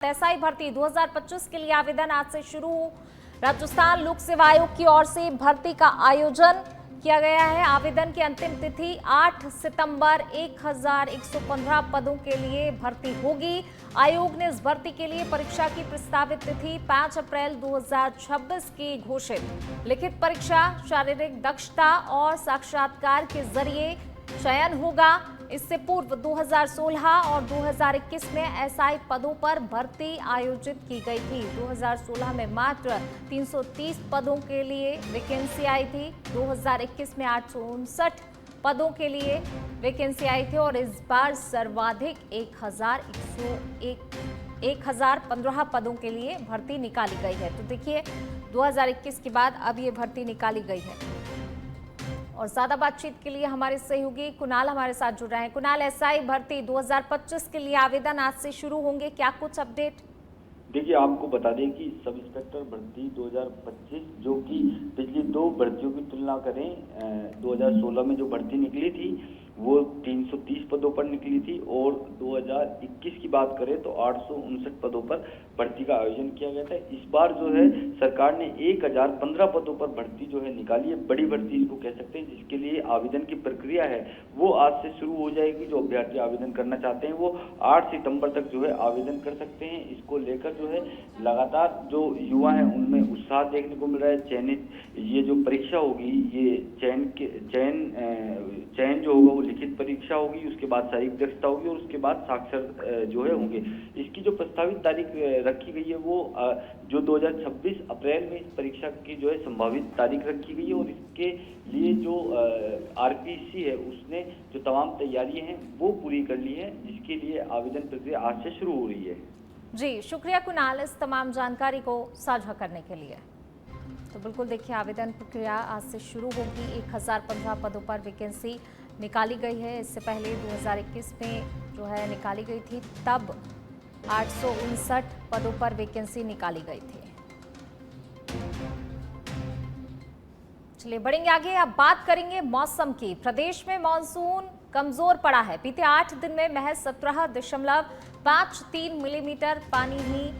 SI भर्ती 2025 के लिए आवेदन आज से शुरू। राजस्थान लोक सेवा आयोग की ओर से भर्ती का आयोजन किया गया है। आवेदन की अंतिम तिथि 8 सितंबर 1115 पदों के लिए भर्ती होगी। आयोग ने इस भर्ती के लिए परीक्षा की प्रस्तावित तिथि 5 अप्रैल 2026 की घोषित। लिखित परीक्षा, शारीरिक दक्षता और साक्षात्कार के जरिए चयन होगा। इससे पूर्व 2016 और 2021 में एसआई पदों पर भर्ती आयोजित की गई थी। 2016 में मात्र 330 पदों के लिए वैकेंसी आई थी। 2021 में 859 पदों के लिए वैकेंसी आई थी और इस बार सर्वाधिक 1015 पदों के लिए भर्ती निकाली गई है। तो देखिए 2021 के बाद अब ये भर्ती निकाली गई है। और ज्यादा बातचीत के लिए हमारे सहयोगी कुणाल हमारे साथ जुड़ रहे हैं। कुणाल, एसआई भर्ती 2025 के लिए आवेदन आज से शुरू होंगे, क्या कुछ अपडेट? देखिए, आपको बता दें कि सब इंस्पेक्टर भर्ती 2025 जो कि पिछली दो भर्तियों की तुलना करें, 2016 में जो भर्ती निकली थी वो 330 पदों पर निकली थी और 2021 की बात करें तो 859 पदों पर भर्ती का आयोजन किया गया था। इस बार जो है सरकार ने 1015 पदों पर भर्ती जो है निकाली है। बड़ी भर्ती इसको कह सकते हैं, जिसके लिए आवेदन की प्रक्रिया है वो आज से शुरू हो जाएगी। जो अभ्यर्थी आवेदन करना चाहते हैं वो 8 सितंबर तक जो है आवेदन कर सकते हैं। इसको लेकर जो है लगातार जो युवा है उनमें उत्साह देखने को मिल रहा है। चयनित ये जो परीक्षा होगी, ये चयन जो होगा वो लिखित परीक्षा होगी, उसके बाद शारीरिक दक्षता होगी और उसके बाद साक्षर जो है होंगे। इसकी जो प्रस्तावित तारीख रखी गई है वो जो 2026 अप्रैल में इस परीक्षा की जो है संभावित तारीख रखी गई है और इसके लिए जो आरपीसी है उसने जो तमाम तैयारियां हैं वो पूरी कर ली है, जिसके लिए आवेदन प्रक्रिया आज से शुरू हो रही है। जी शुक्रिया कुणाल इस तमाम जानकारी को साझा करने के लिए। तो बिल्कुल देखिए आवेदन प्रक्रिया आज से शुरू होगी। 1015 पदों पर वैकेंसी निकाली गई है। इससे पहले 2021 में जो है निकाली गई थी, तब 859 पदों पर वैकेंसी निकाली गई थी। चलिए बढ़ेंगे आगे, अब बात करेंगे मौसम की। प्रदेश में मानसून कमजोर पड़ा है। बीते 8 दिन में महज 17.53 मिलीमीटर पानी ही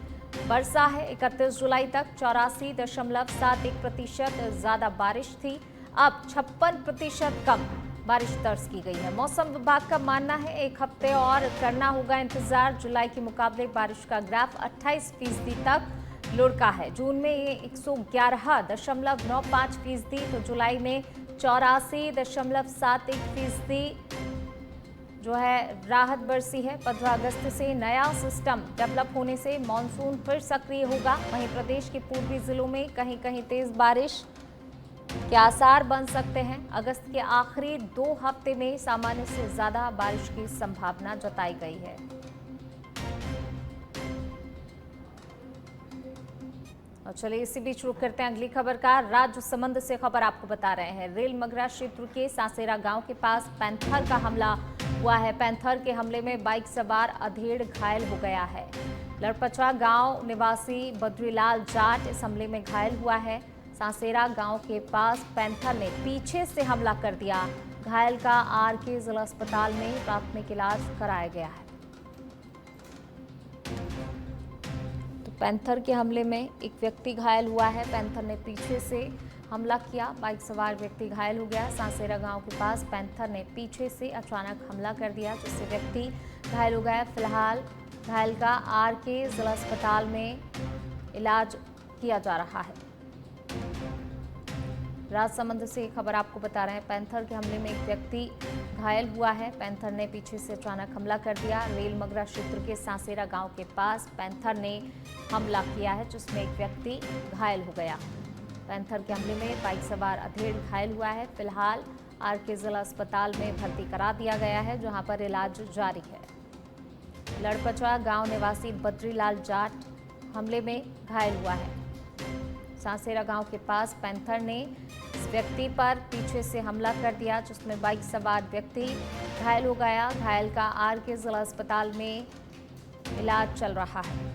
बरसा है। 31 जुलाई तक 84.71% ज्यादा बारिश थी। अब 56% कम बारिश दर्ज की गई है। मौसम विभाग का मानना है एक हफ्ते और करना होगा इंतजार। जुलाई के मुकाबले बारिश का ग्राफ 28% तक लुढ़का है। जून में ये 111.95%, तो जुलाई में 84.71% जो है राहत बरसी है। 15 अगस्त से नया सिस्टम डेवलप होने से मॉनसून फिर सक्रिय होगा। वहीं प्रदेश के पूर्वी जिलों में कहीं कहीं तेज बारिश के आसार बन सकते हैं। अगस्त के आखिरी 2 हफ्ते में सामान्य से ज्यादा बारिश की संभावना जताई गई है। और चलिए इसी बीच रुक करते हैं अगली खबर का। राजसमंद से खबर आपको बता रहे हैं। रेल मगरा क्षेत्र के सासेरा गांव के पास पैंथर का हमला हुआ है। पैंथर के हमले में बाइक सवार अधेड़ घायल हो गया है। लड़पचा गांव निवासी बद्रीलाल जाट इस हमले में घायल हुआ है। सासेरा गांव के पास पैंथर ने पीछे से हमला कर दिया। घायल का आरके जिला अस्पताल में प्राथमिक इलाज कराया गया है। पैंथर के हमले में एक व्यक्ति घायल हुआ है। पैंथर ने पीछे से हमला किया, बाइक सवार व्यक्ति घायल हो गया। सासेरा गांव के पास पैंथर ने पीछे से अचानक हमला कर दिया, जिससे व्यक्ति घायल हो गया। फिलहाल घायल का आरके जिला अस्पताल में इलाज किया जा रहा है। राजसमंद से खबर आपको बता रहे हैं। पैंथर के हमले में एक व्यक्ति घायल हुआ है। पैंथर ने पीछे से अचानक हमला कर दिया। रेल मगरा क्षेत्र के सासेरा गांव के पास पैंथर ने हमला किया है, जिसमें एक व्यक्ति घायल हो गया। पैंथर के हमले में बाइक सवार अधेड़ घायल हुआ है। फिलहाल आरके जिला अस्पताल में भर्ती करा दिया गया है, जहां पर इलाज जारी है। लड़पचा गांव निवासी बद्रीलाल जाट हमले में घायल हुआ है। सासेरा गांव के पास पैंथर ने इस व्यक्ति पर पीछे से हमला कर दिया, जिसमें बाइक सवार व्यक्ति घायल हो गया। घायल का आरके जिला अस्पताल में इलाज चल रहा है।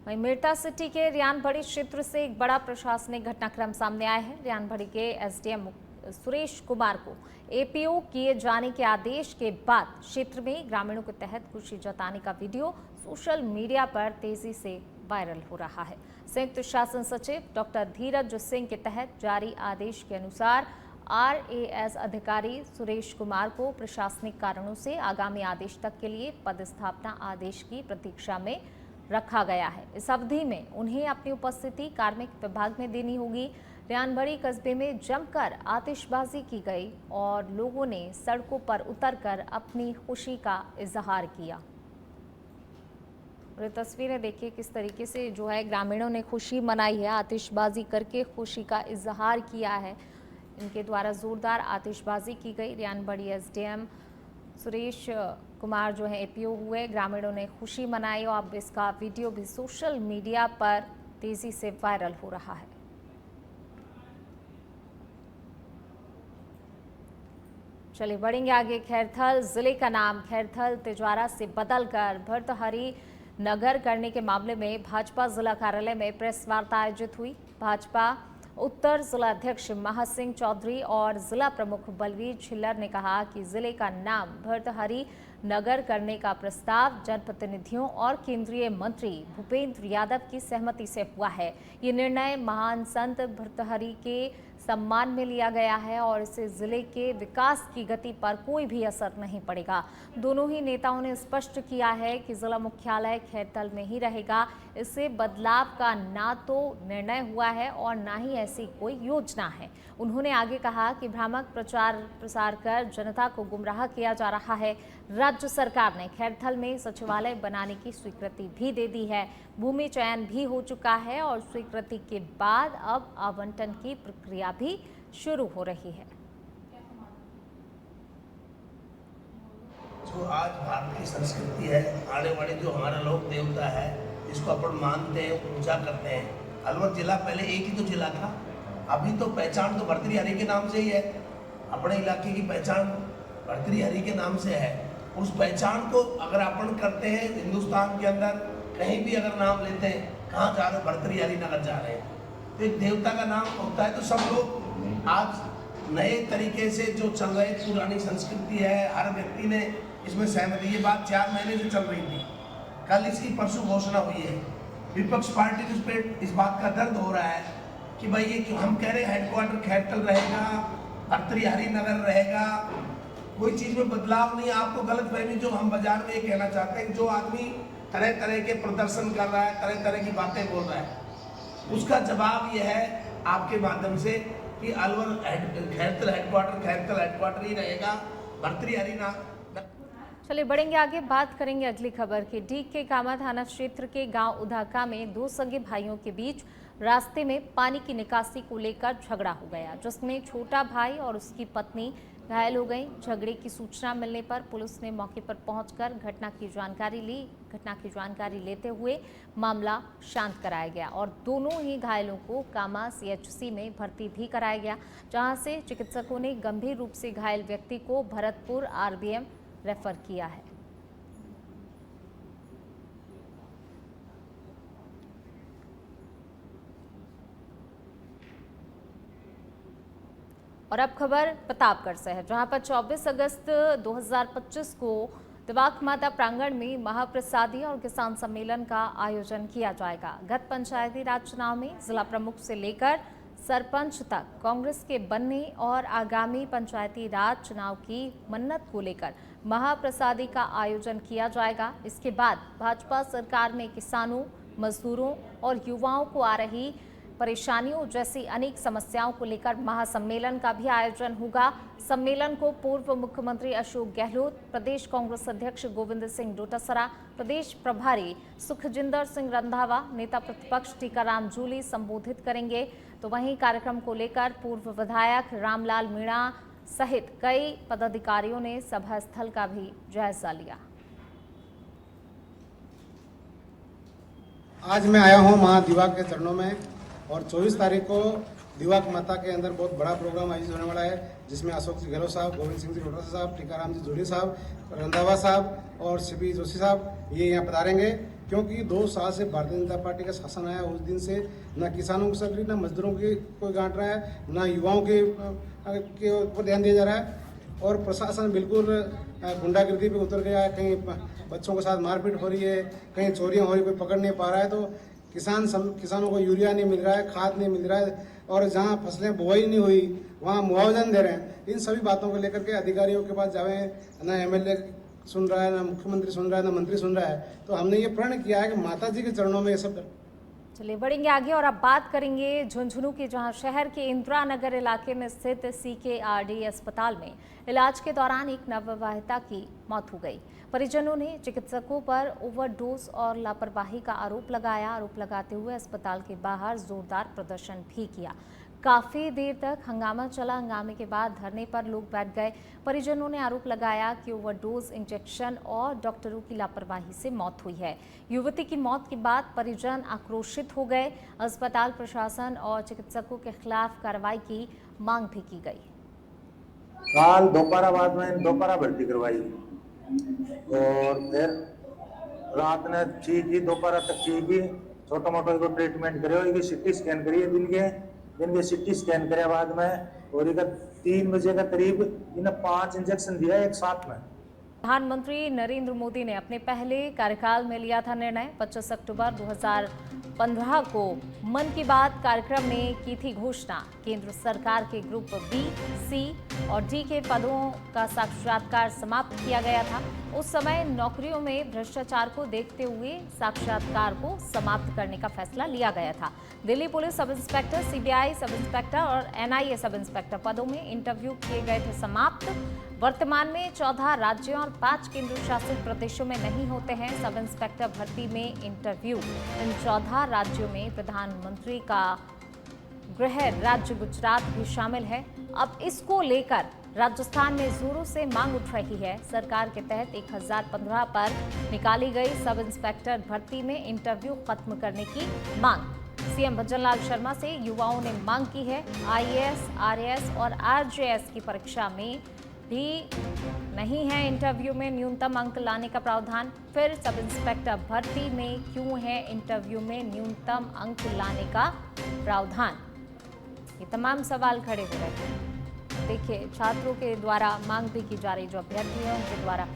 वहीं मेरठा सिटी के रियानबड़ी क्षेत्र से एक बड़ा प्रशासनिक घटनाक्रम सामने आया है। रियानबड़ी के एसडीएम सुरेश कुमार को एपीओ किए जाने के आदेश के बाद क्षेत्र में ग्रामीणों के तहत खुशी जताने का वीडियो सोशल मीडिया पर तेजी से वायरल हो रहा है। संयुक्त शासन सचिव डॉक्टर धीरज सिंह के तहत जारी आदेश के अनुसार आरएएस अधिकारी सुरेश कुमार को प्रशासनिक कारणों से आगामी आदेश तक के लिए पदस्थापना आदेश की प्रतीक्षा में रखा गया है। इस अवधि में उन्हें अपनी उपस्थिति कार्मिक विभाग में देनी होगी। रियानबड़ी कस्बे में जमकर आतिशबाजी की गई और लोगों ने सड़कों पर उतरकर अपनी खुशी का इजहार किया। और तस्वीरें देखिए किस तरीके से जो है ग्रामीणों ने खुशी मनाई है, आतिशबाजी करके खुशी का इजहार किया है। इनके द्वारा जोरदार आतिशबाजी की गई। रियानबड़ी एसडीएम सुरेश कुमार जो है एपीओ हुए, ग्रामीणों ने खुशी मनाई और अब इसका वीडियो भी सोशल मीडिया पर तेजी से वायरल हो रहा है। चलिए बढ़ेंगे आगे। खैरथल जिले का नाम खैरथल तिजवारा से बदलकर भर्तहरि नगर करने के मामले में भाजपा जिला कार्यालय में प्रेस वार्ता आयोजित हुई। भाजपा उत्तर जिला अध्यक्ष महासिंह चौधरी और जिला प्रमुख बलवीर छिल्लर ने कहा कि जिले का नाम भर्तहरि नगर करने का प्रस्ताव जनप्रतिनिधियों और केंद्रीय मंत्री भूपेंद्र यादव की सहमति से हुआ है। ये निर्णय महान संत भर्तहरि के सम्मान में लिया गया है और इससे जिले के विकास की गति पर कोई भी असर नहीं पड़ेगा। दोनों ही नेताओं ने स्पष्ट किया है कि जिला मुख्यालय खैरथल में ही रहेगा। इससे बदलाव का ना तो निर्णय हुआ है और ना ही ऐसी कोई योजना है। उन्होंने आगे कहा कि भ्रामक प्रचार प्रसार कर जनता को गुमराह किया जा रहा है। राज्य सरकार ने खैरथल में सचिवालय बनाने की स्वीकृति भी दे दी है। भूमि चयन भी हो चुका है और स्वीकृति के बाद अब आवंटन की प्रक्रिया भी शुरू हो रही है। जो आज भारत की संस्कृति है, आने वाले जो हमारा लोक देवता है, इसको अपन मानते हैं, पूजा करते हैं। अलवर जिला पहले एक ही तो जिला था, अभी तो पहचान तो भर्तृहरि के नाम से ही है। अपने इलाके की पहचान भर्तृहरि के नाम से है। उस पहचान को अगर अपन करते हैं, हिंदुस्तान के अंदर कहीं भी अगर नाम लेते हैं, कहाँ जा रहे हैं, भर्तृहरि नगर जा रहे हैं, तो एक देवता का नाम होता है। तो सब लोग आज नए तरीके से जो चल रहे, पुरानी संस्कृति है, हर व्यक्ति ने इसमें सहमति। ये बात 4 महीने से चल रही थी, कल इसकी परसों घोषणा हुई है। विपक्ष पार्टी पे इस बात का दर्द हो रहा है कि भाई ये क्यों हम कह रहे हैं हेडक्वार्टर खैरथल रहेगा, भर्तृहरि नगर रहेगा, कोई चीज में बदलाव नहीं। आपको गलत फहमी जो हम बाजार में ये कहना चाहते हैं कि जो आदमी तरह तरह के प्रदर्शन कर रहा है, तरह तरह की बातें बोल रहा है, उसका जवाब यह है आपके माध्यम से कि अलवर खैरथल हेडक्वार्टर ही रहेगा, भर्तृहरि ना। चलिए बढ़ेंगे आगे, बात करेंगे अगली खबर की। डी के कामा थाना क्षेत्र के गांव उधाका में 2 सगे भाइयों के बीच रास्ते में पानी की निकासी को लेकर झगड़ा हो गया, जिसमें छोटा भाई और उसकी पत्नी घायल हो गई। झगड़े की सूचना मिलने पर पुलिस ने मौके पर पहुंचकर घटना की जानकारी लेते हुए मामला शांत कराया गया और दोनों ही घायलों को कामा सीएचसी में भर्ती भी कराया गया, जहां से चिकित्सकों ने गंभीर रूप से घायल व्यक्ति को भरतपुर आरबीएम रेफर किया है। और अब खबर प्रतापगढ़ से है, जहां पर 24 अगस्त 2025 को दिवाक माता प्रांगण में महाप्रसादी और किसान सम्मेलन का आयोजन किया जाएगा। गत पंचायती राज चुनाव में जिला प्रमुख से लेकर सरपंच तक कांग्रेस के बनने और आगामी पंचायती राज चुनाव की मन्नत को लेकर महाप्रसादी का आयोजन किया जाएगा। इसके बाद भाजपा सरकार में किसानों, मजदूरों और युवाओं को आ रही परेशानियों जैसी अनेक समस्याओं को लेकर महासम्मेलन का भी आयोजन होगा। सम्मेलन को पूर्व मुख्यमंत्री अशोक गहलोत, प्रदेश कांग्रेस अध्यक्ष गोविंद सिंह डोटासरा, प्रदेश प्रभारी सुखजिंदर सिंह रंधावा, नेता प्रतिपक्ष टीकाराम जूली संबोधित करेंगे। तो वहीं कार्यक्रम को लेकर पूर्व विधायक रामलाल मीणा सहित कई पदाधिकारियों ने सभा स्थल का भी जायजा लिया। आज मैं आया हूं मां दिवाक के चरणों में और 24 तारीख को दिवाक माता के अंदर बहुत बड़ा प्रोग्राम आयोजित होने वाला है, जिसमें अशोक जी गहलोत साहब, गोविंद सिंह जी डोटासरा साहब, टीकाराम जी जूली साहब, रंधावा साहब और सीपी जोशी साहब ये यहाँ पधारेंगे। क्योंकि 2 साल से भारतीय जनता पार्टी का शासन आया, उस दिन से न किसानों की सैलरी, न मजदूरों की कोई गांठ रहा है, न युवाओं के के ऊपर ध्यान दिया जा रहा है और प्रशासन बिल्कुल गुंडागर्दी पे उतर गया है। कहीं बच्चों के साथ मारपीट हो रही है, कहीं चोरियां हो रही, कोई पकड़ नहीं पा रहा है। तो किसानों को यूरिया नहीं मिल रहा है, खाद नहीं मिल रहा है और जहां फसलें बुआई नहीं हुई वहां मुआवजा नहीं दे रहे हैं। इन सभी बातों को लेकर के अधिकारियों के पास जावे, ना एमएलए सुन रहा है, ना मुख्यमंत्री सुन रहा है, ना मंत्री सुन रहा है। तो हमने ये प्रण किया है कि माता जी के चरणों में ये सब। चलिए बढ़ेंगे आगे और अब बात करेंगे झुंझुनू की, जहां शहर के इंदिरा नगर इलाके में स्थित CKRD अस्पताल में इलाज के दौरान एक नवविवाहिता की मौत हो गई। परिजनों ने चिकित्सकों पर ओवरडोज और लापरवाही का आरोप लगाते हुए अस्पताल के बाहर जोरदार प्रदर्शन भी किया। काफी देर तक हंगामा चला। हंगामे के बाद धरने पर लोग बैठ गए। परिजनों ने आरोप लगाया कि ओवरडोज इंजेक्शन और डॉक्टरों की लापरवाही से मौत हुई है। युवती की मौत के बाद परिजन आक्रोशित हो गए। अस्पताल प्रशासन और चिकित्सकों के खिलाफ कार्रवाई की मांग भी की गई। काल दोपहर बाद में दोपहर भर्ती करवाई और फिर रात ने ठीक ही दोपहर तक ठीक ही छोटा मोटा को ट्रीटमेंट करे, CT स्कैन करिए दिन के CT स्कैन करे बाद में और 3 बजे का करीब इन्हें 5 इंजेक्शन दिया एक साथ में। प्रधानमंत्री नरेंद्र मोदी ने अपने पहले कार्यकाल में लिया था निर्णय। 25 अक्टूबर 2015 को मन की बात कार्यक्रम में की थी घोषणा। केंद्र सरकार के ग्रुप B, C और D के पदों का साक्षात्कार समाप्त किया गया था। उस समय नौकरियों में भ्रष्टाचार को देखते हुए साक्षात्कार को समाप्त करने का फैसला लिया गया था। Delhi police sub inspector, CBI sub inspector और NIA सब इंस्पेक्टर पदों में इंटरव्यू किए गए थे समाप्त। वर्तमान में 14 राज्यों और 5 केंद्र शासित प्रदेशों में नहीं होते हैं सब इंस्पेक्टर भर्ती में इंटरव्यू। इन 14 राज्यों में प्रधानमंत्री का गृह राज्य गुजरात भी शामिल है। अब इसको लेकर राजस्थान में जोरों से मांग उठ रही है। सरकार के तहत 1015 पर निकाली गई सब इंस्पेक्टर भर्ती में इंटरव्यू खत्म करने की मांग। CM भजनलाल शर्मा से युवाओं ने मांग की है। IAS, RAS और RJS की परीक्षा में भी नहीं है इंटरव्यू में न्यूनतम अंक लाने का प्रावधान। फिर सब इंस्पेक्टर भर्ती में क्यों है इंटरव्यू में न्यूनतम अंक लाने का प्रावधान? ये तमाम सवाल खड़े हो रहे हैं। देखिए, छात्रों के द्वारा मांग भी की जा रही, जो अभ्यर्थी हैं उनके द्वारा।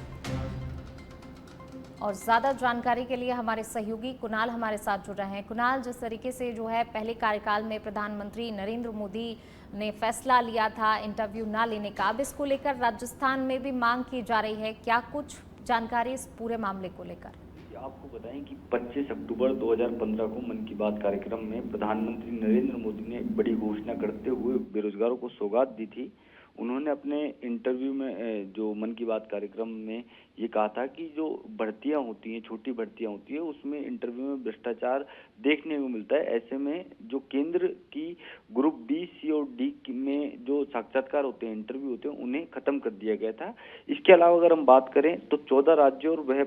और ज़्यादा जानकारी के लिए हमारे सहयोगी कुणाल हमारे साथ जुड़ रहे हैं। कुणाल, जिस तरीके से जो है पहले कार्यकाल में प्रधानमंत्री नरेंद्र मोदी ने फैसला लिया था इंटरव्यू ना लेने का, अब इसको लेकर राजस्थान में भी मांग की जा रही है। क्या कुछ जानकारी इस पूरे मामले को लेकर? आपको बताएं कि 25 अक्टूबर 2015 को मन की बात कार्यक्रम में प्रधानमंत्री नरेंद्र मोदी ने एक बड़ी घोषणा करते हुए बेरोजगारों को सौगात दी थी। उन्होंने अपने इंटरव्यू में, जो मन की बात कार्यक्रम में, ये कहा था कि जो भर्तियां होती हैं, छोटी भर्तियां होती है, उसमें इंटरव्यू में भ्रष्टाचार देखने को मिलता है। ऐसे में जो केंद्र की ग्रुप B, C और D में जो साक्षात्कार होते हैं, इंटरव्यू होते हैं, उन्हें खत्म कर दिया गया था। इसके अलावा अगर हम बात करें तो 14 राज्यों और वह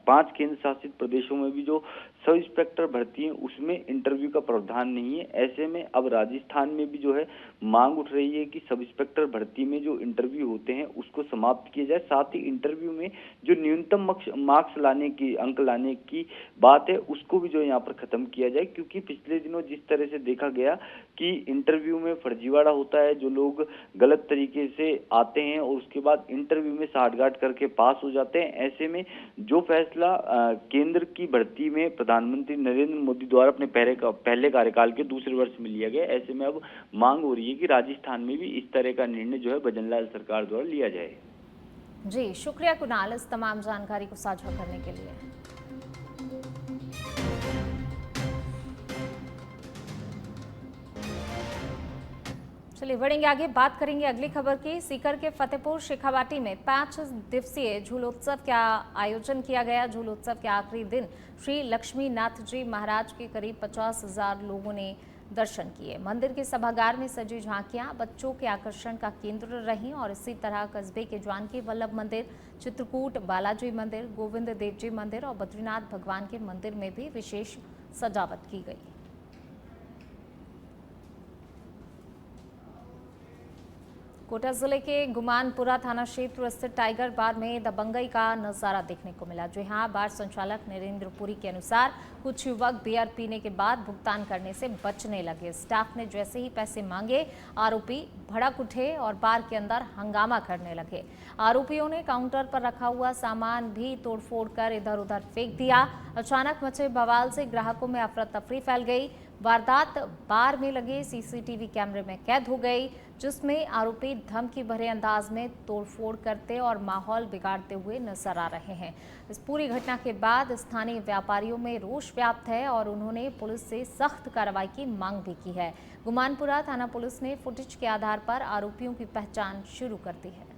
5 केंद्र शासित प्रदेशों में भी जो सब इंस्पेक्टर भर्ती है उसमें इंटरव्यू का प्रावधान नहीं है। ऐसे में अब राजस्थान में भी जो है मांग उठ रही है कि सब इंस्पेक्टर भर्ती में जो इंटरव्यू होते हैं उसको समाप्त किया जाए। साथ ही इंटरव्यू में जो न्यूनतम मार्क्स लाने की, अंक लाने की बात है, उसको भी जो यहाँ पर खत्म किया जाए। क्योंकि पिछले दिनों जिस तरह से देखा गया कि इंटरव्यू में फर्जीवाड़ा होता है, जो लोग गलत तरीके से आते हैं और उसके बाद इंटरव्यू में साठगांठ करके पास हो जाते हैं। ऐसे में जो फैसला केंद्र की भर्ती में प्रधानमंत्री नरेंद्र मोदी द्वारा अपने पहले कार्यकाल के दूसरे वर्ष में लिया गया, ऐसे में अब मांग हो रही है कि राजस्थान में भी इस तरह का निर्णय जो है भजनलाल सरकार द्वारा लिया जाए। जी, शुक्रिया कुणाल इस तमाम जानकारी को साझा करने के लिए। चलिए बढ़ेंगे आगे, बात करेंगे अगली खबर की। सीकर के फतेहपुर शेखावाटी में 5 दिवसीय झूलोत्सव का आयोजन किया गया। झूलोत्सव के आखिरी दिन श्री लक्ष्मी नाथ जी महाराज के करीब 50,000 लोगों ने दर्शन किए। मंदिर के सभागार में सजी झांकियां बच्चों के आकर्षण का केंद्र रहीं और इसी तरह कस्बे के जानकी वल्लभ मंदिर, चित्रकूट बालाजी मंदिर, गोविंद देव जी मंदिर और बद्रीनाथ भगवान के मंदिर में भी विशेष सजावट की गई। कोटा जिले के गुमानपुरा थाना क्षेत्र स्थित टाइगर बार में दबंगई का नजारा देखने को मिला। जी हां, बार संचालक नरेंद्र पुरी के अनुसार कुछ युवक बियर पीने के बाद भुगतान करने से बचने लगे। स्टाफ ने जैसे ही पैसे मांगे, आरोपी भड़क उठे और बार के अंदर हंगामा करने लगे। आरोपियों ने काउंटर पर रखा हुआ सामान भी तोड़फोड़ कर इधर उधर फेंक दिया। अचानक मचे बवाल से ग्राहकों में अफरा तफरी फैल गई। वारदात बार में लगे सीसीटीवी कैमरे में कैद हो गई, जिसमें आरोपी धमकी भरे अंदाज में तोड़फोड़ करते और माहौल बिगाड़ते हुए नजर आ रहे हैं। इस पूरी घटना के बाद स्थानीय व्यापारियों में रोष व्याप्त है और उन्होंने पुलिस से सख्त कार्रवाई की मांग भी की है। गुमानपुरा थाना पुलिस ने फुटेज के आधार पर आरोपियों की पहचान शुरू कर दी है।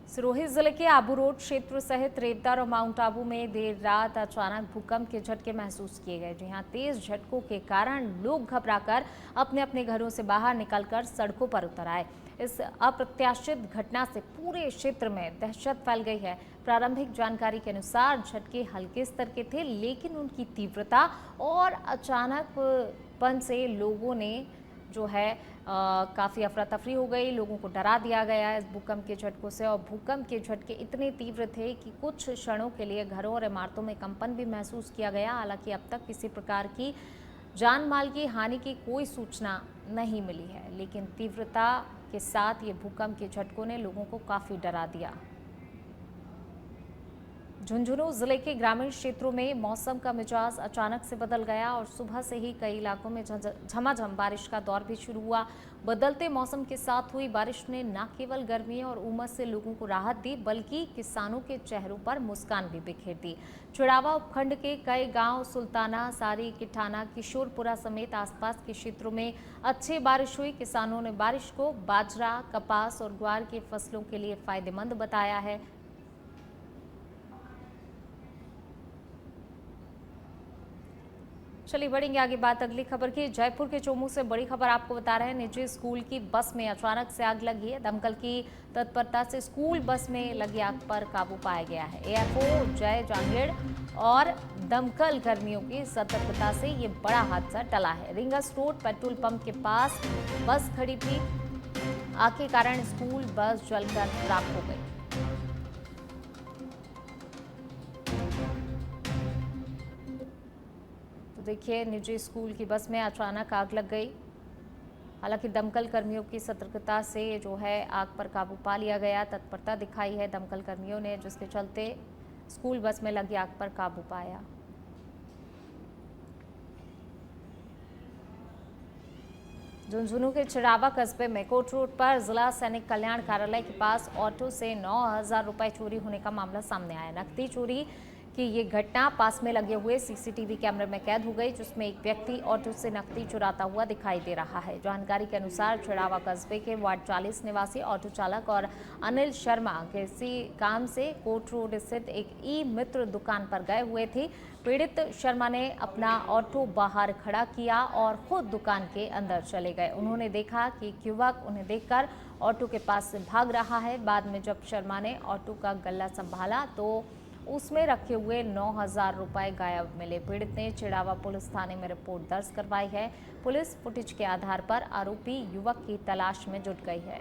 सिरोही जिले के आबू रोड क्षेत्र सहित रेवतर और माउंट आबू में देर रात अचानक भूकंप के झटके महसूस किए गए। जहां तेज झटकों के कारण लोग घबराकर अपने अपने घरों से बाहर निकलकर सड़कों पर उतर आए। इस अप्रत्याशित घटना से पूरे क्षेत्र में दहशत फैल गई है। प्रारंभिक जानकारी के अनुसार झटके हल्के स्तर के थे, लेकिन उनकी तीव्रता और अचानकपन से लोगों ने जो है काफ़ी अफरा तफरी हो गई। लोगों को डरा दिया गया इस भूकंप के झटकों से, और भूकंप के झटके इतने तीव्र थे कि कुछ क्षणों के लिए घरों और इमारतों में कंपन भी महसूस किया गया। हालांकि अब तक किसी प्रकार की जान माल की हानि की कोई सूचना नहीं मिली है, लेकिन तीव्रता के साथ ये भूकंप के झटकों ने लोगों को काफ़ी डरा दिया। झुंझुनू जिले के ग्रामीण क्षेत्रों में मौसम का मिजाज अचानक से बदल गया और सुबह से ही कई इलाकों में झमाझम बारिश का दौर भी शुरू हुआ। बदलते मौसम के साथ हुई बारिश ने न केवल गर्मी और उमस से लोगों को राहत दी, बल्कि किसानों के चेहरों पर मुस्कान भी बिखेर दी। चिड़ावा उपखंड के कई गांव सुल्ताना, सारी, किठाना, किशोरपुरा समेत आसपास के क्षेत्रों में अच्छी बारिश हुई। किसानों ने बारिश को बाजरा, कपास और ग्वार की फसलों के लिए फायदेमंद बताया है। चलिए बढ़ेंगे आगे बात अगली खबर की। जयपुर के चोमू से बड़ी खबर आपको बता रहे हैं। निजी स्कूल की बस में अचानक से आग लगी है। दमकल की तत्परता से स्कूल बस में लगी आग पर काबू पाया गया है। एएफओ जय जांगेड़ और दमकल कर्मियों की सतर्कता से ये बड़ा हादसा टला है। रिंगस रोड पेट्रोल पंप के पास बस खड़ी थी। आग के कारण स्कूल बस जलकर राख हो गई। देखिए, निजी स्कूल की बस में अचानक आग लग गई। हालांकि दमकल कर्मियों की सतर्कता से जो है आग पर काबू पा लिया गया। तत्परता दिखाई है दमकल कर्मियों ने, जिसके चलते स्कूल बस में लगी आग पर काबू पाया। झुंझुनू के चिड़ावा कस्बे में कोट रोड पर जिला सैनिक कल्याण कार्यालय के पास ऑटो से 9,000 रुपए चोरी होने का मामला सामने आया। नकदी चोरी कि ये घटना पास में लगे हुए सीसीटीवी कैमरे में कैद हो गई, जिसमें एक व्यक्ति ऑटो से नकदी चुराता हुआ दिखाई दे रहा है। जानकारी के अनुसार चिड़ावा कस्बे के वार्ड 40 निवासी ऑटो चालक और अनिल शर्मा किसी काम से कोट रोड स्थित एक ई मित्र दुकान पर गए हुए थे। पीड़ित शर्मा ने अपना ऑटो बाहर खड़ा किया और खुद दुकान के अंदर चले गए। उन्होंने देखा कि एक युवक उन्हें देखकर ऑटो के पास से भाग रहा है। बाद में जब शर्मा ने ऑटो का गल्ला संभाला तो उसमें रखे हुए 9,000 रुपए गायब मिले। पीड़ित ने चिड़ावा पुलिस थाने में रिपोर्ट दर्ज करवाई है। पुलिस फुटेज के आधार पर आरोपी युवक की तलाश में जुट गई है।